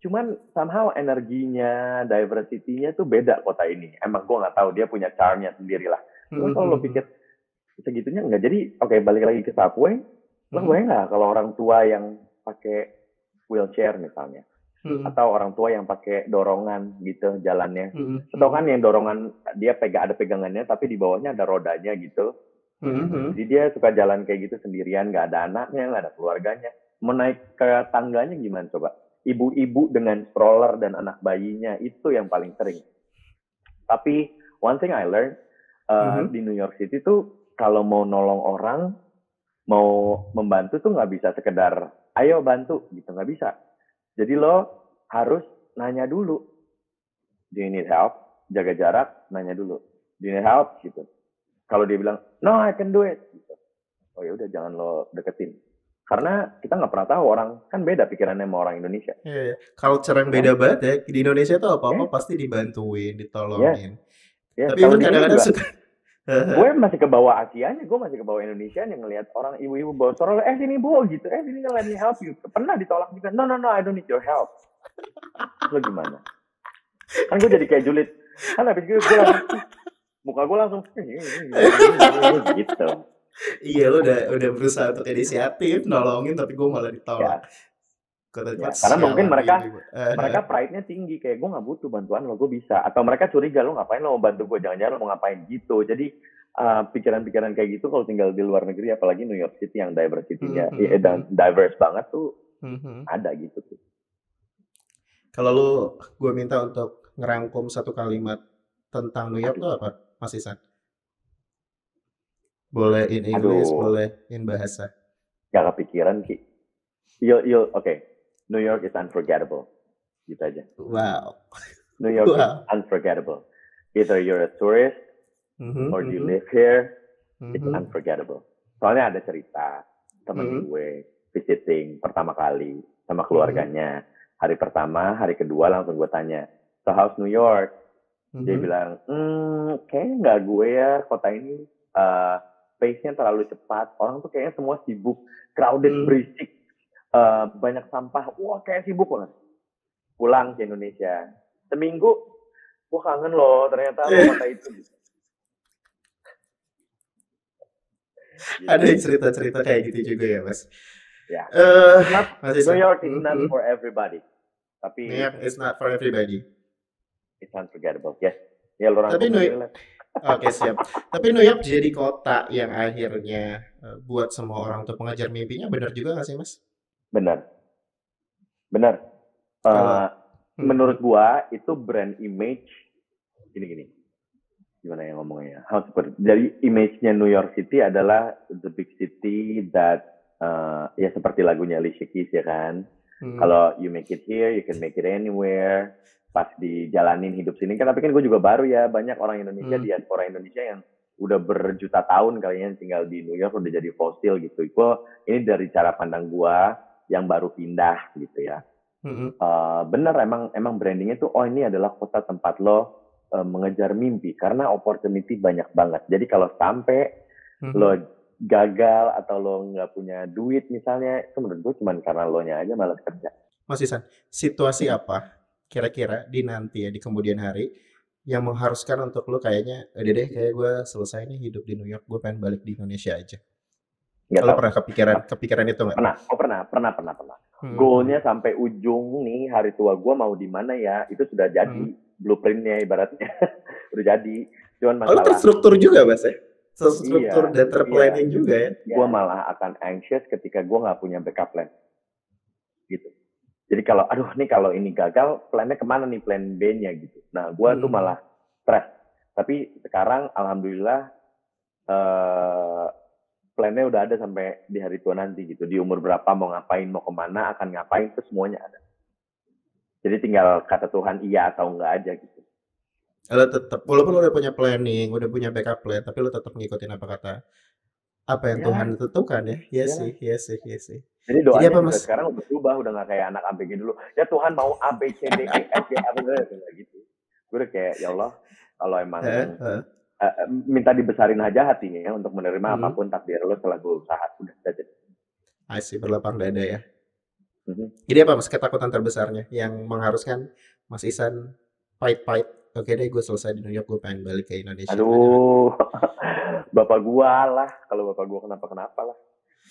Cuman somehow energinya, diversity-nya tuh beda kota ini. Emang gue nggak tahu, dia punya charm-nya sendiri lah. Cuman kalau lo pikir segitunya enggak. Jadi oke, balik lagi ke subway. Lo bayang nggak kalau orang tua yang pakai wheelchair misalnya, atau orang tua yang pakai dorongan gitu jalannya, atau kan yang dorongan dia ada pegangannya tapi di bawahnya ada rodanya gitu. Jadi dia suka jalan kayak gitu sendirian, nggak ada anaknya, nggak ada keluarganya. Mau naik ke tangganya gimana coba? Ibu-ibu dengan stroller dan anak bayinya, itu yang paling sering. Tapi one thing I learned di New York City tuh, kalau mau nolong orang, mau membantu tuh nggak bisa sekedar ayo bantu gitu, nggak bisa. Jadi lo harus nanya dulu, do you need help? Jaga jarak, nanya dulu, do you need help gitu. Kalau dia bilang no I can do it gitu, oh ya udah, jangan lo deketin. Karena kita nggak pernah tahu, orang kan beda pikirannya sama orang Indonesia. Iya, culture yang beda banget ya. Di Indonesia tuh apa-apa pasti dibantuin, ditolongin. Tapi kalau even kadang-kadang suka gue masih ke bawah Asianya, gue masih ke bawah Indonesia yang ngelihat orang ibu-ibu bawa stroller, sini bu gitu, sini let me help you. Pernah ditolak juga, no I don't need your help. Lo gimana? Kan gue jadi kayak julid. Kan habis gue langsung, muka gue langsung gitu. Iya, lo udah berusaha untuk inisiatif nolongin, tapi gue malah ditolak. Karena mungkin mereka pride-nya tinggi, kayak gue nggak butuh bantuan lo, gue bisa. Atau mereka curiga, lo ngapain lo mau bantu gue, jangan-jangan lo mau ngapain gitu. Jadi pikiran-pikiran kayak gitu kalau tinggal di luar negeri, apalagi New York City yang diversity-nya dan diverse banget tuh, ada gitu tuh. Kalau gue minta untuk ngerangkum satu kalimat tentang New York tuh apa, Mas Isan? Boleh in English, boleh in bahasa. Gak kepikiran, Ki. Okay. New York is unforgettable. Gitu aja. Wow. New York is unforgettable. Either you're a tourist or you live here, it's unforgettable. Soalnya ada cerita temen gue visiting pertama kali sama keluarganya. Hari pertama, hari kedua langsung gue tanya, so how's New York? Dia bilang, kayaknya nggak gue ya, kota ini pace-nya terlalu cepat. Orang tuh kayaknya semua sibuk, crowded, berisik. Banyak sampah, wah kayak sibuk banget. Pulang ke Indonesia seminggu, wah kangen loh ternyata kota itu. Ada cerita-cerita kayak gitu juga ya, Mas. Ya. New York is not for everybody. Tapi New York is not for everybody. It's unforgettable. Yes. Ya lo orang. Oke, siap. Tapi New York jadi kota yang akhirnya buat semua orang untuk mengejar mimpinya, benar juga nggak sih, Mas? Benar. Menurut gua itu brand image gini. Gimana yang ngomongnya? Jadi image-nya New York City adalah the big city that ya seperti lagunya Alicia Keys ya kan. Kalau you make it here, you can make it anywhere. Pas dijalanin hidup sini kan, tapi kan gue juga baru ya, banyak orang Indonesia, diaspora Indonesia yang udah berjuta tahun kalian tinggal di New York, udah jadi fosil gitu. Ini dari cara pandang gue yang baru pindah gitu ya. Bener, emang brandingnya tuh, ini adalah kota tempat lo mengejar mimpi, karena opportunity banyak banget. Jadi kalau sampai lo gagal atau lo nggak punya duit misalnya, itu menurut gue cuma karena lo nya aja malas kerja. Mas Isan, situasi apa kira-kira di nanti ya, di kemudian hari, yang mengharuskan untuk lo kayaknya, udah deh kayak gue selesai nih hidup di New York, gue pengen balik di Indonesia aja? Lo pernah kepikiran itu nggak? Pernah. Goalnya sampai ujung nih, hari tua gue mau di mana ya, itu sudah jadi blueprintnya ibaratnya. Udah jadi. Cuman masalah. Oh, terstruktur juga, Mas ya? Terstruktur dan terplanning juga ya? Gue malah akan anxious ketika gue nggak punya backup plan. Gitu. Jadi kalau ini gagal, plannya kemana nih, plan B-nya gitu. Nah, gue tuh Mhm. malah stres. Tapi sekarang alhamdulillah eh plannya udah ada sampai di hari tua nanti gitu. Di umur berapa mau ngapain, mau kemana, akan ngapain, itu semuanya ada. Jadi tinggal kata Tuhan iya atau enggak aja gitu. Lo tetap walaupun lo udah punya planning, udah punya backup plan, tapi lo tetap ngikutin apa yang Tuhan Ya, tentukan ya. Iya sih, iyalah. iya sih, iya sih. Jadi Jadi doanya apa juga Mas? sekarang udah berubah, udah nggak kayak anak ABG dulu. Ya Tuhan mau A, B, C, D, E, F, G, apa gitu. Gue udah kayak, ya Allah, kalau emang Heeh, heeh. minta dibesarin aja hatinya ya untuk menerima Mhm. apapun takdir lo setelah gue usaha. Udah saja. I see, berlapang dada ya. Mhm. Jadi apa Mas ketakutan terbesarnya yang mengharuskan Mas Ihsan pahit-pahit, "Oke deh gue selesai di New York, gue pengen balik ke Indonesia." Ada nggak? Aduh, bapak gua lah. Kalau bapak gua kenapa-kenapa lah.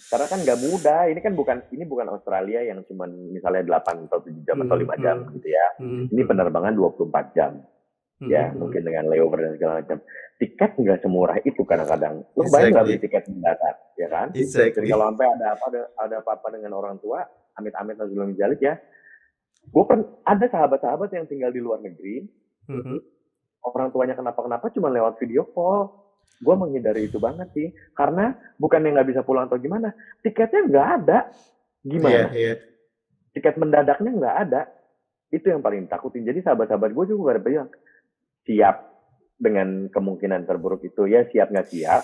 Karena kan nggak mudah. Ini bukan Australia yang cuma misalnya 8 atau 7 jam atau Mhm, 5 jam mhm, gitu ya. mhm, Ini mhm, penerbangan 24 jam. mhm, Ya, mhm. mungkin dengan layover dan segala macam. Tiket nggak semurah itu kadang-kadang. Lo bayang nggak beli Exactly, tiket mendadak, ya kan? Jadi exactly. kalau sampai ada apa-apa dengan orang tua, amit-amit belum jalik ya. Gue ada sahabat-sahabat yang tinggal di luar negeri, Mhm. orang tuanya kenapa-kenapa cuma lewat video call. Gue menghindari itu banget sih. Karena bukannya nggak bisa pulang atau gimana, tiketnya nggak ada. Iya, Gimana? iya. Tiket mendadaknya nggak ada. Itu yang paling takutin. Jadi sahabat-sahabat gue juga pada bilang, siap dengan kemungkinan terburuk itu. Ya siap nggak siap.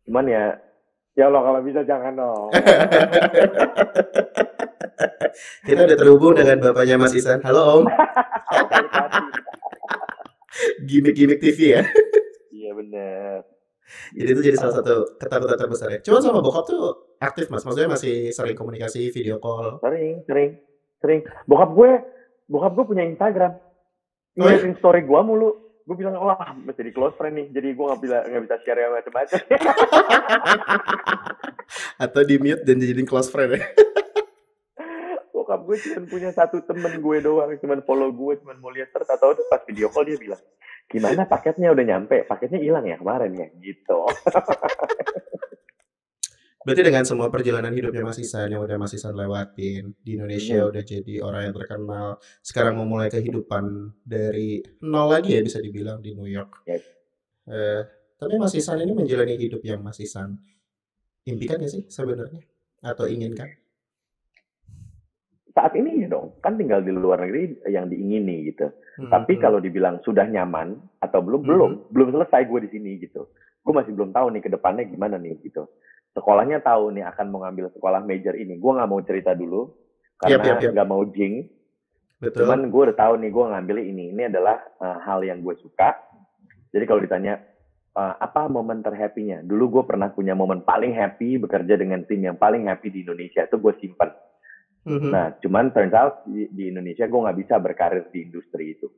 Cuman ya Allah kalau bisa jangan dong. Kita udah terhubung dengan bapaknya Mas Ihsan. Halo Om, Oh, telepati. gimmick-gimmick TV ya. Iya bener. Jadi itu jadi salah Gitu. satu ketakutan terbesar ya. Cuma sama bokap tuh aktif Mas, maksudnya masih sering komunikasi, video call. Sering, sering, sering. Bokap gue punya Instagram. Oh ya? Ngeliatin story gue mulu. Gue bilang, wah, jadi close friend nih. Jadi gue nggak bisa share yang macam-macam. Atau di mute dan dijadiin close friend ya? Bokap gue cuma punya satu temen gue doang. Cuma follow gue, cuma mau lihat. Tahu pas video call dia bilang, gimana paketnya udah nyampe? Paketnya hilang ya kemarin ya? Gitu. Berarti dengan semua perjalanan hidupnya Mas Ihsan yang udah Mas Ihsan lewatin, di Indonesia Mhm. udah jadi orang yang terkenal, sekarang memulai kehidupan dari nol lagi ya bisa dibilang di New York. Ya, Eh, tapi Mas Ihsan ini menjalani hidup yang Mas Ihsan impikan ya sih sebenarnya? Atau inginkan? saat ini ya dong, kan tinggal di luar negeri yang diingini gitu. Tapi Mhm, kalau dibilang sudah nyaman atau belum, belum, mhm. belum selesai gue di sini gitu. Gue masih belum tahu nih ke depannya gimana nih gitu. Sekolahnya tahu nih akan mau ngambil sekolah major ini. Gue nggak mau cerita dulu Yap, yap, karena yap. nggak mau jinx. Betul. Cuman gue udah tahu nih gue ngambil ini. Ini adalah hal yang gue suka. Jadi kalau ditanya apa momen terhappy-nya? Dulu gue pernah punya momen paling happy bekerja dengan tim yang paling happy di Indonesia. Itu gue simpan. Mhm. Nah, cuman turns out di Indonesia gue nggak bisa berkarir di industri itu.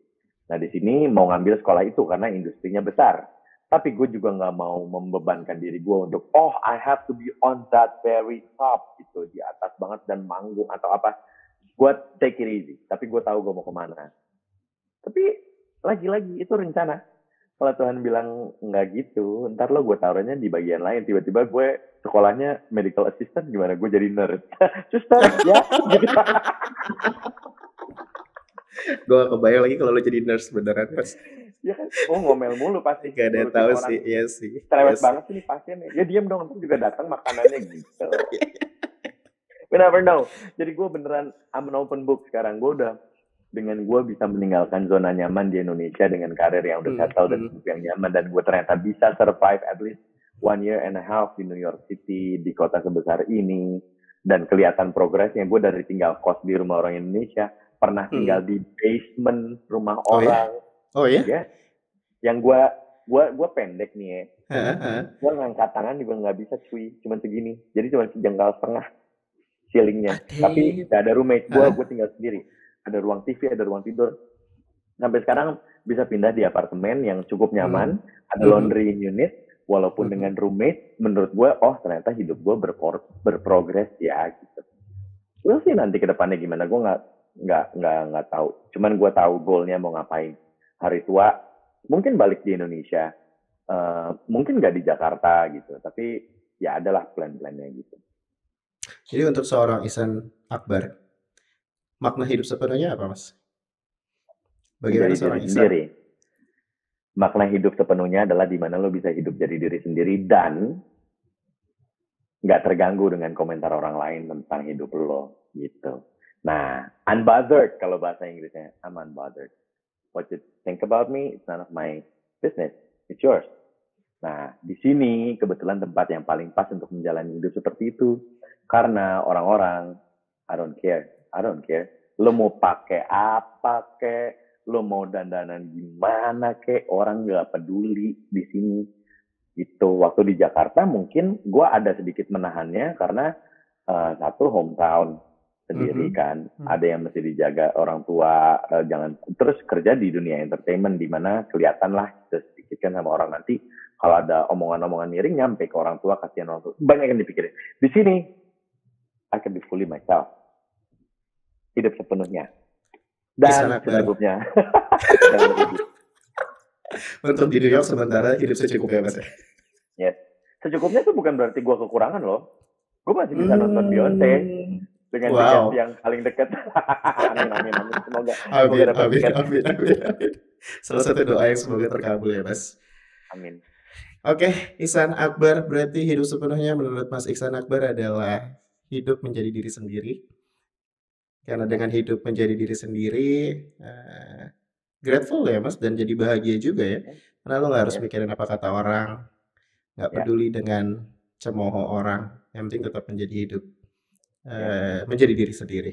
Nah, di sini mau ngambil sekolah itu karena industrinya besar. Tapi gue juga nggak mau membebankan diri gue untuk, I have to be on that very top gitu, di atas banget dan manggung atau apa. Gue take it easy, tapi gue tahu gue mau kemana. Tapi lagi-lagi itu rencana. Kalau Tuhan bilang nggak gitu, ntar lo gue taruhnya di bagian lain. Tiba-tiba gue sekolahnya medical assistant, gimana gue jadi nurse. Suster, ya, gitu. Gue gak kebayang lagi kalau lo jadi nurse beneran Mas. Ya kan, ngomel mulu pasti Gak ada yang ngurusin tahu orang. sih, iya sih, iya Cerewet sih. banget sih nih pasiennya. Ya diam dong, nanti juga datang makanannya gitu. We never know. Jadi gue beneran, I'm an open book sekarang. Gue udah, dengan gue bisa meninggalkan zona nyaman di Indonesia dengan karir yang udah settle dan hidup yang nyaman. Dan gue ternyata bisa survive at least 1.5 years di New York City, di kota sebesar ini. Dan kelihatan progresnya. Gue dari tinggal kos di rumah orang Indonesia, pernah tinggal di basement rumah Oh ya? orang. Oh ya? Ya, yang gue pendek nih ya. Heeh. Gue ngangkat tangan juga nggak bisa cuy, cuma segini. Jadi cuma sejengkal setengah ceilingnya. Tapi Adit. gak ada roommate Hah? gue tinggal sendiri. Ada ruang TV, ada ruang tidur. Sampai sekarang bisa pindah di apartemen yang cukup nyaman, ada laundry unit, walaupun dengan roommate, menurut gue, ternyata hidup gue berprogres ya gitu. We'll sih nanti ke depannya gimana, gue nggak tahu. Cuman gue tahu goalnya mau ngapain. Hari tua mungkin balik di Indonesia, mungkin nggak di Jakarta gitu, tapi ya adalah plan-plannya gitu. Jadi untuk seorang Ihsan Akbar, Makna hidup sepenuhnya apa, Mas? Bagaimana Menjadi seorang diri Ihsan? sendiri. Makna hidup sepenuhnya adalah di mana lo bisa hidup jadi diri sendiri dan nggak terganggu dengan komentar orang lain tentang hidup lo gitu. Nah, unbothered kalau bahasa Inggrisnya, I'm unbothered. What you think about me, it's none of my business, it's yours. Nah, di sini kebetulan tempat yang paling pas untuk menjalani hidup seperti itu. Karena orang-orang, I don't care. Lo mau pakai apa kek, lo mau dandanan gimana kek, orang nggak peduli di sini. Itu waktu di Jakarta mungkin gue ada sedikit menahannya karena satu hometown sendiri kan, ada yang mesti dijaga orang tua, jangan terus kerja di dunia entertainment di mana kelihatan lah sedikit kan sama orang nanti kalau ada omongan-omongan miring nyampe ke orang tua, kasihan orang tua, banyak yang dipikirin. Di sini I can be fully myself, hidup sepenuhnya dan secukupnya. Untuk di New York sementara hidup secukupnya, Mas. Yes. Secukupnya itu bukan berarti gue kekurangan loh. Gue masih bisa nonton Beyonce dengan tiket yang paling dekat. Amin. Semoga amin. Salah satu doa yang semoga terkabul ya, Mas. Amin. Oke, Ihsan Akbar, berarti hidup sepenuhnya menurut Mas Ihsan Akbar adalah hidup menjadi diri sendiri. Karena dengan hidup menjadi diri sendiri, grateful ya, Mas, dan jadi bahagia juga ya. Karena lo nggak harus mikirin apa kata orang, nggak peduli dengan cemooh orang. Yang penting tetap menjadi hidup, menjadi diri sendiri.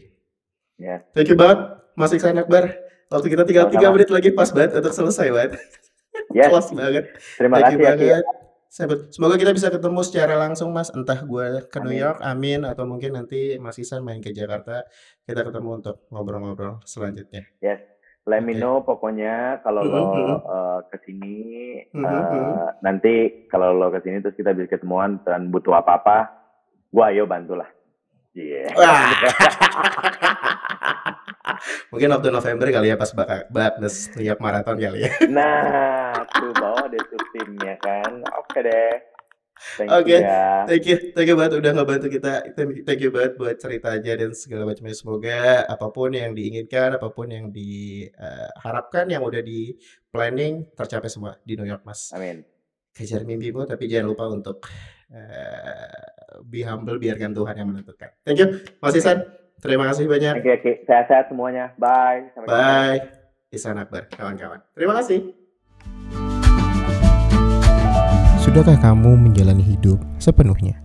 Thank you banget, Mas Ihsan Akbar. Waktu kita tinggal 3 menit lagi, pas banget untuk selesai, banget. Kelas banget. Terima kasih banget. Semoga kita bisa ketemu secara langsung, Mas. Entah gue ke New York, amin, atau mungkin nanti Mas Ihsan main ke Jakarta, kita ketemu untuk ngobrol-ngobrol selanjutnya. Yes, let me know pokoknya kalau lo kesini, nanti kalau lo kesini terus kita bisa ketemuan dan butuh apa-apa, gue ayo bantulah. Mungkin waktu November kali ya, pas Badness New York Marathon kali ya. Nah, tuh bawa deh tuh timnya kan. Oke deh. Thank you banget udah ngebantu kita. Thank you banget buat ceritanya dan segala macamnya. Semoga apapun yang diinginkan, apapun yang diharapkan, yang udah di planning tercapai semua di New York, Mas. Amin. Kejar mimpimu, tapi jangan lupa untuk be humble, biarkan Tuhan yang menentukan. Thank you, Mas Ihsan. Terima kasih banyak. Oke. Sehat-sehat semuanya. Bye. Bye. Ihsan Akbar, kawan-kawan. Terima kasih. Sudahkah kamu menjalani hidup sepenuhnya?